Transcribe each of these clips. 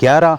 11,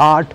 8,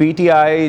PTI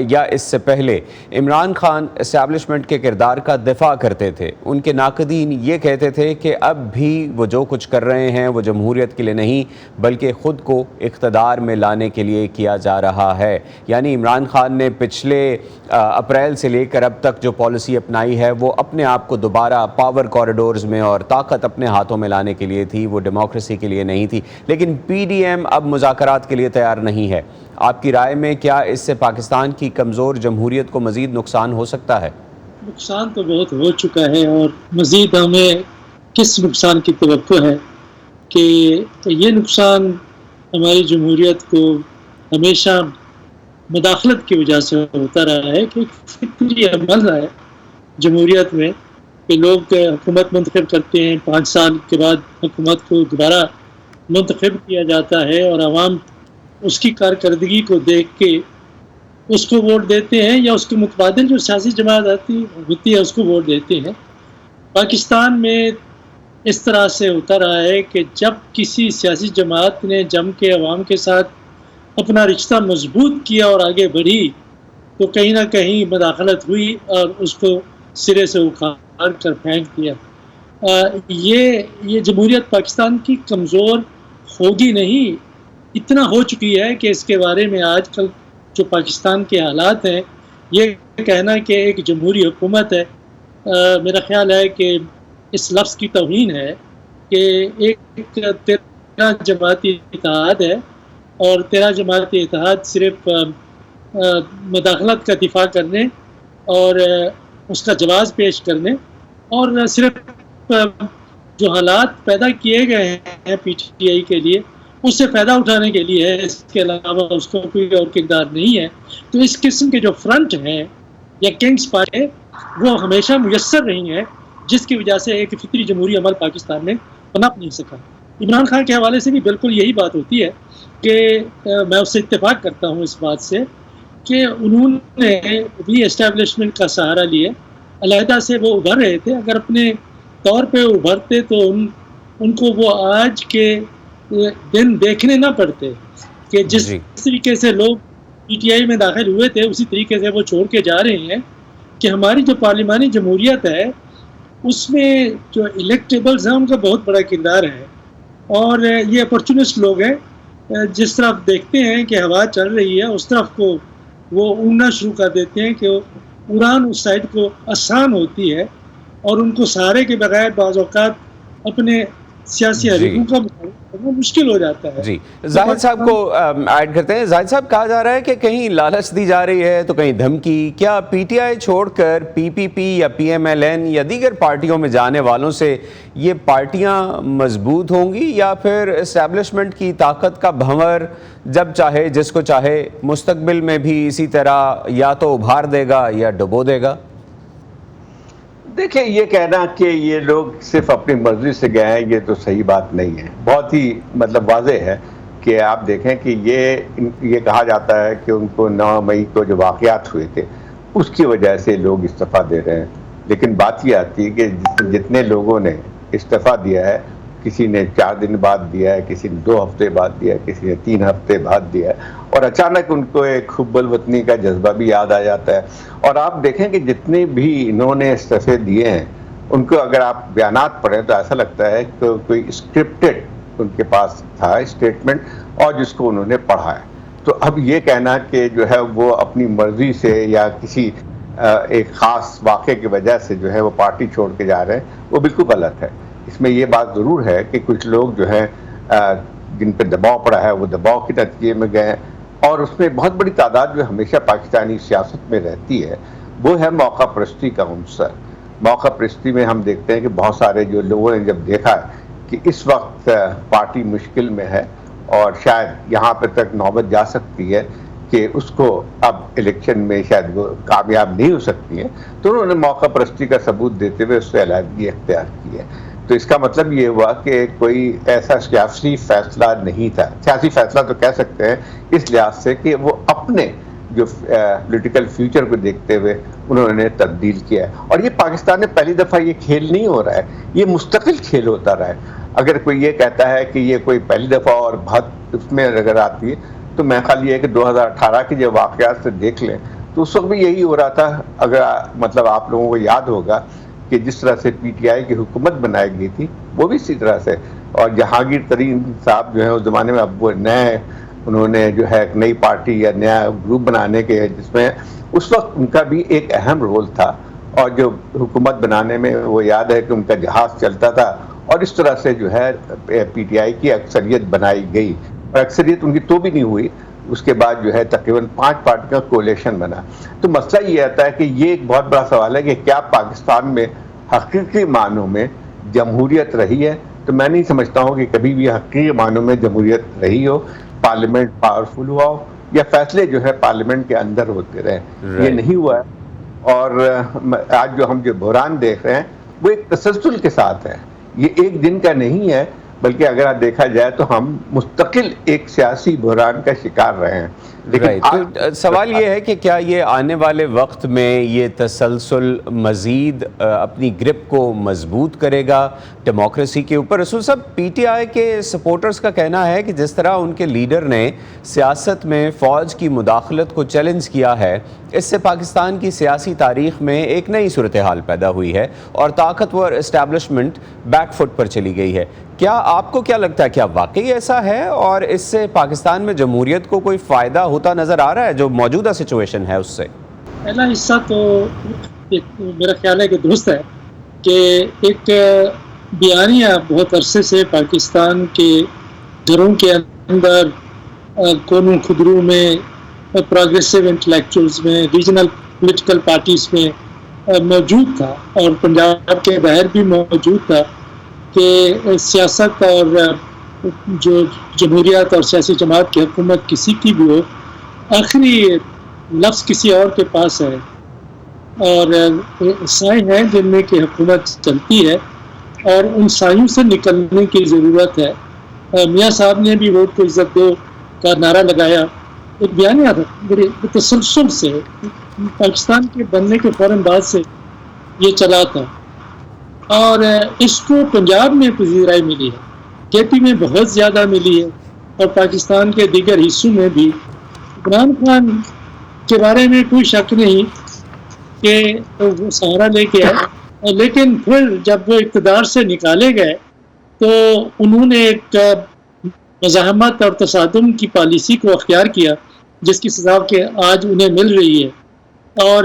یا اس سے پہلے عمران خان اسٹیبلشمنٹ کے کردار کا دفاع کرتے تھے. ان کے ناقدین یہ کہتے تھے کہ اب بھی وہ جو کچھ کر رہے ہیں وہ جمہوریت کے لیے نہیں بلکہ خود کو اقتدار میں لانے کے لیے کیا جا رہا ہے. یعنی عمران خان نے پچھلے اپریل سے لے کر اب تک جو پالیسی اپنائی ہے وہ اپنے آپ کو دوبارہ پاور کوریڈورز میں اور طاقت اپنے ہاتھوں میں لانے کے لیے تھی, وہ ڈیموکریسی کے لیے نہیں تھی. لیکن پی ڈی ایم اب مذاکرات کے لیے تیار نہیں ہے. آپ کی رائے میں کیا اس سے پاکستان کی کمزور جمہوریت کو مزید نقصان ہو سکتا ہے؟ نقصان تو بہت ہو چکا ہے اور مزید ہمیں کس نقصان کی توقع ہے کہ یہ نقصان ہماری جمہوریت کو ہمیشہ مداخلت کی وجہ سے ہوتا رہا ہے کہ فطری عمل ہے جمہوریت میں کہ لوگ حکومت منتخب کرتے ہیں, 5 سال کے بعد حکومت کو دوبارہ منتخب کیا جاتا ہے اور عوام اس کی کارکردگی کو دیکھ کے اس کو ووٹ دیتے ہیں یا اس کے متبادل جو سیاسی جماعت ہوتی ہے اس کو ووٹ دیتے ہیں. پاکستان میں اس طرح سے ہوتا رہا ہے کہ جب کسی سیاسی جماعت نے جم کے عوام کے ساتھ اپنا رشتہ مضبوط کیا اور آگے بڑھی تو کہیں نہ کہیں مداخلت ہوئی اور اس کو سرے سے اکھاڑ کر پھینک دیا. یہ جمہوریت پاکستان کی کمزور ہوگی نہیں, اتنا ہو چکی ہے کہ اس کے بارے میں آج کل جو پاکستان کے حالات ہیں یہ کہنا کہ ایک جمہوری حکومت ہے, میرا خیال ہے کہ اس لفظ کی توہین ہے کہ ایک 13 جماعتی اتحاد ہے اور 13 جماعتی اتحاد صرف مداخلت کا دفاع کرنے اور اس کا جواز پیش کرنے اور صرف جو حالات پیدا کیے گئے ہیں پی ٹی آئی کے لیے اس سے فائدہ اٹھانے کے لیے ہے, اس کے علاوہ اس کو کوئی اور کردار نہیں ہے. تو اس قسم کے جو فرنٹ ہیں یا کنگز پارٹی وہ ہمیشہ میسر رہی ہیں جس کی وجہ سے ایک فطری جمہوری عمل پاکستان میں پنپ نہیں سکا. عمران خان کے حوالے سے بھی بالکل یہی بات ہوتی ہے کہ میں اس سے اتفاق کرتا ہوں اس بات سے کہ انہوں نے ری اسٹیبلشمنٹ کا سہارا لیے, علیحدہ سے وہ ابھر رہے تھے. اگر اپنے طور پہ ابھرتے تو ان کو وہ آج کے دن دیکھنے نہ پڑتے کہ جس طریقے سے لوگ پی ٹی آئی میں داخل ہوئے تھے اسی طریقے سے وہ چھوڑ کے جا رہے ہیں کہ ہماری جو پارلیمانی جمہوریت ہے اس میں جو الیکٹیبلز ہیں ان کا بہت بڑا کردار ہے اور یہ اپرچونسٹ لوگ ہیں, جس طرف دیکھتے ہیں کہ ہوا چل رہی ہے اس طرف کو وہ اڑنا شروع کر دیتے ہیں کہ اڑان اس سائڈ کو آسان ہوتی ہے اور ان کو سہارے کے بغیر بعض اوقات اپنے سیاسی حریفوں کا مقابلہ کرنا مشکل ہو جاتا ہے. جی زاہد صاحب کو ایڈ کرتے ہیں. زاہد صاحب, کہا جا رہا ہے کہ کہیں لالچ دی جا رہی ہے تو کہیں دھمکی. کیا پی ٹی آئی چھوڑ کر پی پی پی یا پی ایم ایل این یا دیگر پارٹیوں میں جانے والوں سے یہ پارٹیاں مضبوط ہوں گی یا پھر اسٹیبلشمنٹ کی طاقت کا بھنور جب چاہے جس کو چاہے مستقبل میں بھی اسی طرح یا تو ابھار دے گا یا ڈبو دے گا؟ دیکھیں, یہ کہنا کہ یہ لوگ صرف اپنی مرضی سے گئے ہیں یہ تو صحیح بات نہیں ہے. بہت ہی واضح ہے کہ آپ دیکھیں کہ یہ کہا جاتا ہے کہ ان کو 9 مئی کو جو واقعات ہوئے تھے اس کی وجہ سے لوگ استعفیٰ دے رہے ہیں. لیکن بات یہ آتی ہے کہ جتنے لوگوں نے استعفیٰ دیا ہے, کسی نے 4 دن بعد دیا ہے, کسی نے 2 ہفتے بعد دیا ہے, کسی نے 3 ہفتے بعد دیا ہے اور اچانک ان کو ایک حب الوطنی کا جذبہ بھی یاد آ جاتا ہے. اور آپ دیکھیں کہ جتنے بھی انہوں نے استعفے دیے ہیں ان کو اگر آپ بیانات پڑھیں تو ایسا لگتا ہے کہ کوئی اسکرپٹڈ ان کے پاس تھا اسٹیٹمنٹ اور جس کو انہوں نے پڑھا ہے. تو اب یہ کہنا کہ جو ہے وہ اپنی مرضی سے یا کسی ایک خاص واقعے کی وجہ سے جو ہے وہ پارٹی چھوڑ کے جا رہے ہیں وہ بالکل غلط ہے. اس میں یہ بات ضرور ہے کہ کچھ لوگ جو ہیں جن پہ دباؤ پڑا ہے وہ دباؤ کے نتیجے میں گئے, اور اس میں بہت بڑی تعداد جو ہمیشہ پاکستانی سیاست میں رہتی ہے وہ ہے موقع پرستی کا عنصر. موقع پرستی میں ہم دیکھتے ہیں کہ بہت سارے جو لوگوں نے جب دیکھا کہ اس وقت پارٹی مشکل میں ہے اور شاید یہاں پہ تک نوبت جا سکتی ہے کہ اس کو اب الیکشن میں شاید وہ کامیاب نہیں ہو سکتی ہیں, تو انہوں نے موقع پرستی کا ثبوت دیتے ہوئے اس سے علیحدگی اختیار کی ہے. تو اس کا مطلب یہ ہوا کہ کوئی ایسا سیاسی فیصلہ نہیں تھا. سیاسی فیصلہ تو کہہ سکتے ہیں اس لحاظ سے کہ وہ اپنے جو پولیٹیکل فیوچر کو دیکھتے ہوئے انہوں نے تبدیل کیا ہے. اور یہ پاکستان میں پہلی دفعہ یہ کھیل نہیں ہو رہا ہے, یہ مستقل کھیل ہوتا رہا ہے. اگر کوئی یہ کہتا ہے کہ یہ کوئی پہلی دفعہ اور بہت اس میں اگر آتی ہے تو میں خیال یہ ہے کہ 2018 کے جب واقعات سے دیکھ لیں تو اس وقت بھی یہی ہو رہا تھا. اگر مطلب آپ لوگوں کو یاد ہوگا کہ جس طرح سے پی ٹی آئی کی حکومت بنائی گئی تھی وہ بھی اسی طرح سے, اور جہانگیر ترین صاحب جو ہے اس زمانے میں اب وہ نئے انہوں نے جو ہے ایک نئی پارٹی یا نیا گروپ بنانے کے, جس میں اس وقت ان کا بھی ایک اہم رول تھا, اور جو حکومت بنانے میں وہ یاد ہے کہ ان کا جہاز چلتا تھا, اور اس طرح سے جو ہے پی ٹی آئی کی اکثریت بنائی گئی, اور اکثریت ان کی تو بھی نہیں ہوئی. اس کے بعد جو ہے تقریباً 5 پارٹی کا کولیشن بنا. تو مسئلہ یہ آتا ہے کہ یہ ایک بہت بڑا سوال ہے کہ کیا پاکستان میں حقیقی معنوں میں جمہوریت رہی ہے؟ تو میں نہیں سمجھتا ہوں کہ کبھی بھی حقیقی معنوں میں جمہوریت رہی ہو, پارلیمنٹ پاورفل ہوا ہو, یا فیصلے جو ہے پارلیمنٹ کے اندر ہوتے رہے. یہ نہیں ہوا ہے. اور آج جو ہم جو بحران دیکھ رہے ہیں وہ ایک تسلسل کے ساتھ ہے, یہ ایک دن کا نہیں ہے, بلکہ اگر آپ دیکھا جائے تو ہم مستقل ایک سیاسی بحران کا شکار رہے ہیں. لیکن سوال یہ ہے کہ کیا یہ آنے والے وقت میں یہ تسلسل مزید اپنی گرپ کو مضبوط کرے گا ڈیموکریسی کے اوپر؟ رسول صاحب, پی ٹی آئی کے سپورٹرز کا کہنا ہے کہ جس طرح ان کے لیڈر نے سیاست میں فوج کی مداخلت کو چیلنج کیا ہے, اس سے پاکستان کی سیاسی تاریخ میں ایک نئی صورتحال پیدا ہوئی ہے اور طاقتور اسٹیبلشمنٹ بیک فٹ پر چلی گئی ہے. کیا آپ کو کیا لگتا ہے, کیا واقعی ایسا ہے, اور اس سے پاکستان میں جمہوریت کو کوئی فائدہ ہوتا نظر آ رہا ہے جو موجودہ سچویشن ہے اس سے؟ پہلا حصہ تو میرا خیال ہے کہ درست ہے کہ ایک بیانیہ بہت عرصے سے پاکستان کے گھروں کے اندر کونوں خدروں میں, پروگریسو انٹلیکچوئلز میں, ریجنل پولیٹیکل پارٹیز میں موجود تھا, اور پنجاب کے باہر بھی موجود تھا کہ سیاست اور جو جمہوریت اور سیاسی جماعت کی حکومت کسی کی بھی ہو, آخری لفظ کسی اور کے پاس ہے, اور سائیں ہیں جن میں کہ حکومت چلتی ہے, اور ان سائیوں سے نکلنے کی ضرورت ہے. میاں صاحب نے بھی ووٹ کو عزت دو کا نعرہ لگایا, ایک بیانیہ تھا بڑے تسلسل سے, پاکستان کے بننے کے فوراً بعد سے یہ چلا تھا, اور اس کو پنجاب میں پذیرائی ملی ہے, کے پی میں بہت زیادہ ملی ہے, اور پاکستان کے دیگر حصوں میں بھی. عمران خان کے بارے میں کوئی شک نہیں کہ وہ سہارا لے کے آئے, لیکن پھر جب وہ اقتدار سے نکالے گئے تو انہوں نے ایک مزاحمت اور تصادم کی پالیسی کو اختیار کیا جس کی سزا کہ آج انہیں مل رہی ہے. اور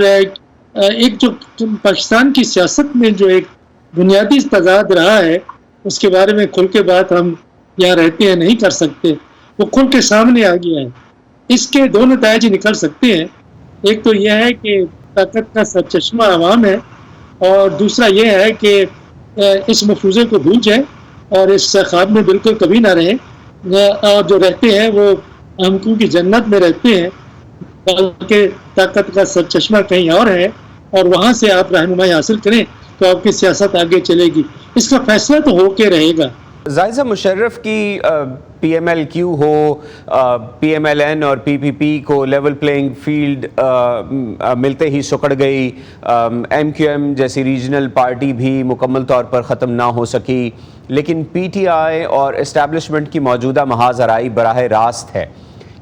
ایک جو پاکستان کی سیاست میں جو ایک بنیادی تضاد رہا ہے اس کے بارے میں کھل کے بات ہم یہاں رہتے ہیں نہیں کر سکتے, وہ کھل کے سامنے آ گیا ہے. اس کے دو نتائج نکل سکتے ہیں, ایک تو یہ ہے کہ طاقت کا سرچشمہ عوام ہے, اور دوسرا یہ ہے کہ اس مفروضے کو بھول جائیں اور اس خواب میں بالکل کبھی نہ رہیں, اور جو رہتے ہیں وہ ہم کی جنت میں رہتے ہیں, بلکہ طاقت کا سرچشمہ کہیں اور ہے, اور وہاں سے آپ رہنمائی حاصل کریں تو آپ کی سیاست آگے چلے گی. اس کا فیصلہ تو ہو کے رہے گا. زائزہ مشرف کی پی ایم ایل کیو ہو, پی ایم ایل این اور پی پی پی کو لیول پلینگ فیلڈ ملتے ہی سکڑ گئی, ایم کیو ایم جیسی ریجنل پارٹی بھی مکمل طور پر ختم نہ ہو سکی, لیکن پی ٹی آئی اور اسٹیبلشمنٹ کی موجودہ محاذ آرائی براہ راست ہے.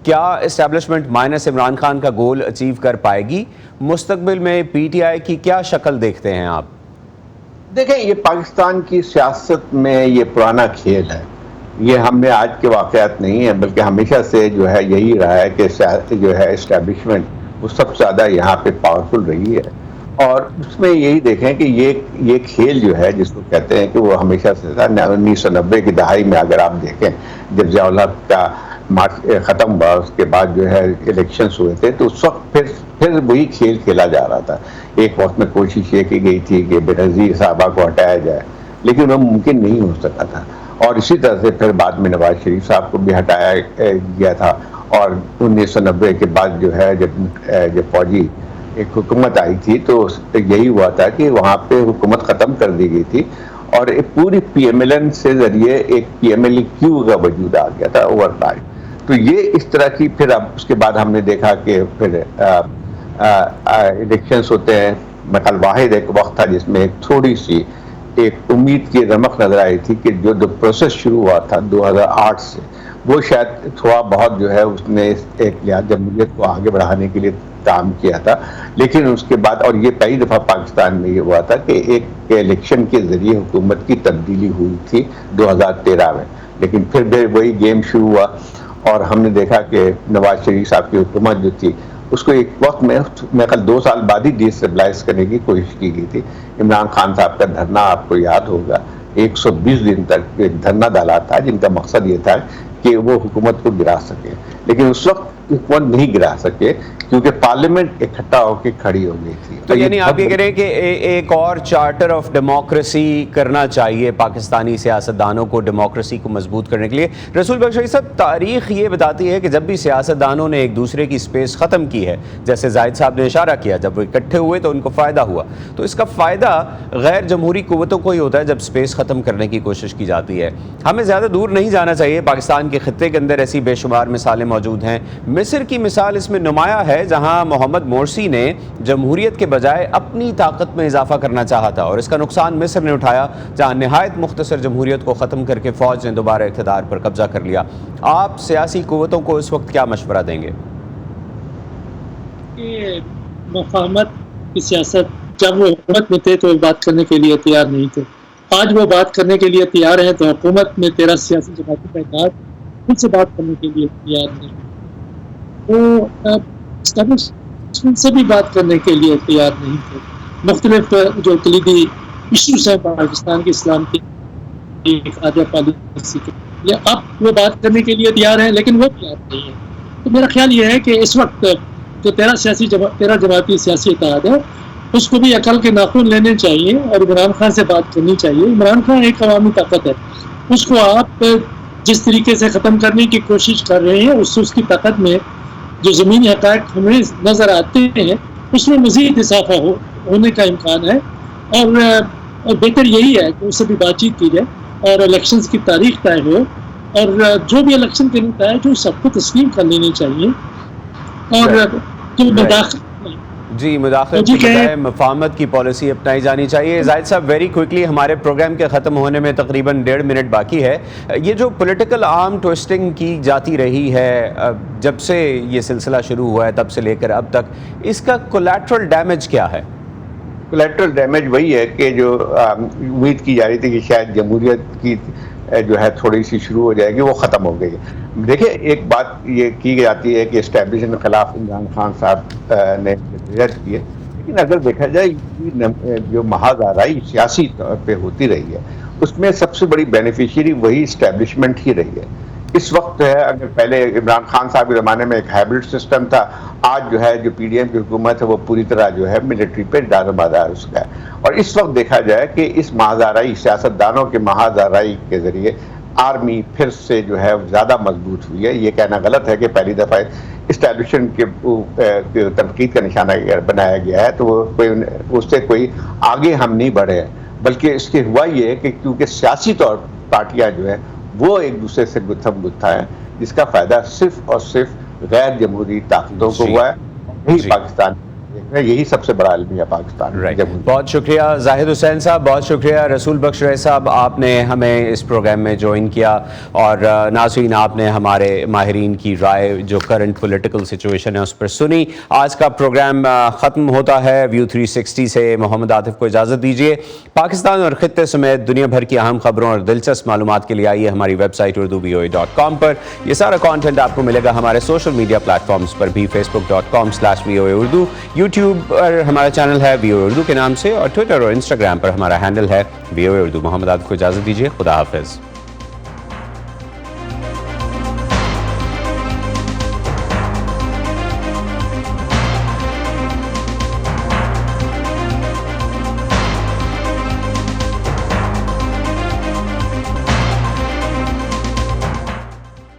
کیا اسٹیبلشمنٹ مائنس عمران خان کا گول اچیو کر پائے گی؟ مستقبل میں پی ٹی آئی کی کیا شکل دیکھتے ہیں آپ؟ دیکھیں, یہ پاکستان کی سیاست میں یہ پرانا کھیل ہے, یہ ہم نے آج کے واقعات نہیں ہیں, بلکہ ہمیشہ سے جو ہے یہی رہا ہے کہ جو ہے اسٹیبلشمنٹ وہ سب سے زیادہ یہاں پہ پاورفل رہی ہے. اور اس میں یہی دیکھیں کہ یہ کھیل جو ہے جس کو کہتے ہیں کہ وہ ہمیشہ سے 1990 کی دہائی میں اگر آپ دیکھیں جب ضیاء الحق کا مارچ ختم ہوا, اس کے بعد جو ہے الیکشنز ہوئے تھے, تو اس وقت پھر وہی کھیل کھیلا جا رہا تھا. ایک وقت میں کوشش یہ کی گئی تھی کہ بینظیر صاحبہ کو ہٹایا جائے, لیکن وہ ممکن نہیں ہو سکا تھا, اور اسی طرح سے پھر بعد میں نواز شریف صاحب کو بھی ہٹایا گیا تھا, اور 1990 کے بعد جو ہے جب فوجی ایک حکومت آئی تھی تو یہی ہوا تھا کہ وہاں پہ حکومت ختم کر دی گئی تھی, اور ایک پوری پی ایم ایل این سے ذریعے ایک پی ایم ایل کیو کا وجود آ گیا تھا اوور نائٹ. تو یہ اس طرح کی پھر اب اس کے بعد ہم نے دیکھا کہ پھر الیکشنز ہوتے ہیں. مثال واحد ایک وقت تھا جس میں ایک تھوڑی سی ایک امید کی رمق نظر آئی تھی کہ جو پروسیس شروع ہوا تھا 2008 سے, وہ شاید تھوڑا بہت جو ہے اس نے ایک لحاظ جمہوریت کو آگے بڑھانے کے لیے کام کیا تھا، لیکن اس کے بعد، اور یہ پہلی دفعہ پاکستان میں یہ ہوا تھا کہ ایک الیکشن کے ذریعے حکومت کی تبدیلی ہوئی تھی 2013 میں، لیکن پھر وہی گیم شروع ہوا اور ہم نے دیکھا کہ نواز شریف صاحب کی حکومت جو تھی اس کو ایک وقت میں کل 2 سال بعد ہی ڈی اسٹیبلائز کرنے کی کوشش کی گئی تھی۔ عمران خان صاحب کا دھرنا آپ کو یاد ہوگا، 120 دن تک ایک دھرنا ڈالا تھا جن کا مقصد یہ تھا کہ وہ حکومت کو گرا سکے، لیکن اس وقت حکومت نہیں گرا سکے کیونکہ پارلیمنٹ اکٹھا ہو کے کھڑی ہو گئی تھی۔ تو یعنی آپ یہ کہہ رہے ہیں کہ ایک اور چارٹر آف ڈیموکریسی کرنا چاہیے پاکستانی سیاستدانوں کو ڈیموکریسی کو مضبوط کرنے کے لیے۔ رسول بخش بھائی صاحب، تاریخ یہ بتاتی ہے کہ جب بھی سیاستدانوں نے ایک دوسرے کی سپیس ختم کی ہے، جیسے زاہد صاحب نے اشارہ کیا، جب وہ اکٹھے ہوئے تو ان کو فائدہ ہوا، تو اس کا فائدہ غیر جمہوری قوتوں کو ہی ہوتا ہے جب سپیس ختم کرنے کی کوشش کی جاتی ہے۔ ہمیں زیادہ دور نہیں جانا چاہیے، پاکستان کے خطے کے اندر ایسی بے شمار مثالیں موجود ہیں۔ مصر کی مثال اس میں نمایاں ہے، جہاں محمد مرسی نے جمہوریت کے بجائے اپنی طاقت میں اضافہ کرنا چاہا تھا اور اس کا نقصان مصر نے اٹھایا، جہاں نہایت مختصر جمہوریت کو ختم کر کے فوج نے دوبارہ اقتدار پر قبضہ کر لیا۔ آپ سیاسی قوتوں کو اس وقت کیا مشورہ دیں گے؟ مفاہمت کی سیاست، جب وہ حکومت میں تھے تو وہ بات کرنے کے لیے تیار نہیں تھے، آج وہ بات کرنے کے لیے تیار ہیں تو حکومت میں 13 سیاسی جماعتوں کا اتحاد خود سے بات کرنے کے لیے تیار نہیں، وہ اسٹیبلشمنٹ سے بھی بات کرنے کے لیے تیار نہیں تھے۔ مختلف جو کلیدی ایشوز ہیں پاکستان کے اسلام کی خارجہ پالیسی کے لیے، اب وہ بات کرنے کے لیے تیار ہیں لیکن وہ تیار نہیں ہے۔ تو میرا خیال یہ ہے کہ اس وقت جو 13 جماعتی سیاسی اتحاد ہے اس کو بھی عقل کے ناخن لینے چاہیے اور عمران خان سے بات کرنی چاہیے۔ عمران خان ایک عوامی طاقت ہے، اس کو آپ جس طریقے سے ختم کرنے کی کوشش کر رہے ہیں اس کی طاقت میں جو زمینی حقائق ہمیں نظر آتے ہیں اس میں مزید اضافہ ہونے کا امکان ہے، اور بہتر یہی ہے کہ اس سے بھی بات چیت کی جائے اور الیکشنز کی تاریخ طے ہو، اور جو بھی الیکشن کے لیے طے ہے جو سب کو تسلیم کر لینی چاہیے، اور جو مداخلت کی بجائے مفاہمت کی پالیسی اپنائی جانی چاہیے۔ زاہد صاحب، ویری کوئکلی، ہمارے پروگرام کے ختم ہونے میں تقریباً 1.5 منٹ باقی ہے۔ یہ جو پولیٹیکل آرم ٹوئسٹنگ کی جاتی رہی ہے جب سے یہ سلسلہ شروع ہوا ہے تب سے لے کر اب تک، اس کا کولیٹرل ڈیمیج کیا ہے؟ کولیٹرل ڈیمیج وہی ہے کہ جو امید کی جا رہی تھی کہ شاید جمہوریت کی جو ہے تھوڑی سی شروع ہو جائے گی، وہ ختم ہو گئی ہے۔ دیکھیں، ایک بات یہ کی جاتی ہے کہ اسٹیبلشمنٹ کے خلاف عمران خان صاحب نے جدوجہد کی ہے، لیکن اگر دیکھا جائے جو محاذ آرائی سیاسی طور پہ ہوتی رہی ہے اس میں سب سے بڑی بینیفیشری وہی اسٹیبلشمنٹ ہی رہی ہے۔ اس وقت ہے، اگر پہلے عمران خان صاحب کے زمانے میں ایک ہائبرڈ سسٹم تھا، آج جو ہے جو پی ڈی ایم کی حکومت ہے وہ پوری طرح جو ہے ملٹری پہ دار مدار اس کا ہے، اور اس وقت دیکھا جائے کہ اس محاذ آرائی سیاستدانوں کے محاذ آرائی کے ذریعے آرمی پھر سے جو ہے زیادہ مضبوط ہوئی ہے۔ یہ کہنا غلط ہے کہ پہلی دفعہ اسٹیبلشمنٹ کے تنقید کا نشانہ بنایا گیا ہے تو وہ اس سے کوئی آگے ہم نہیں بڑھے ہیں، بلکہ اس کے ہوا یہ ہے کہ کیونکہ سیاسی طور پارٹیاں جو ہیں وہ ایک دوسرے سے گتھم گتھا ہے، جس کا فائدہ صرف اور صرف غیر جمہوری طاقتوں کو ہوا ہے۔ یہی پاکستان، یہی سب سے بڑا المیہ پاکستان۔ بہت شکریہ زاہد حسین صاحب، بہت شکریہ رسول بخش رائے صاحب، آپ نے ہمیں اس پروگرام میں جوائن کیا، اور ناظرین آپ نے ہمارے ماہرین کی رائے جو کرنٹ پولیٹیکل سچویشن ہے اس پر سنی۔ آج کا پروگرام ختم ہوتا ہے۔ ویو 360 سے محمد عاطف کو اجازت دیجیے۔ پاکستان اور خطے سمیت دنیا بھر کی اہم خبروں اور دلچسپ معلومات کے لیے آئیے ہماری ویب سائٹ urduvoa.com پر۔ یہ سارا کانٹینٹ آپ کو ملے گا ہمارے سوشل میڈیا پلیٹ فارمز پر بھی، facebook.com/voaurdu، یوٹیوب پر ہمارا چینل ہے VOA اردو کے نام سے، اور ٹویٹر اور انسٹاگرام پر ہمارا ہینڈل ہے VOA اردو۔ محمد عاطف کو اجازت دیجیے، خدا حافظ۔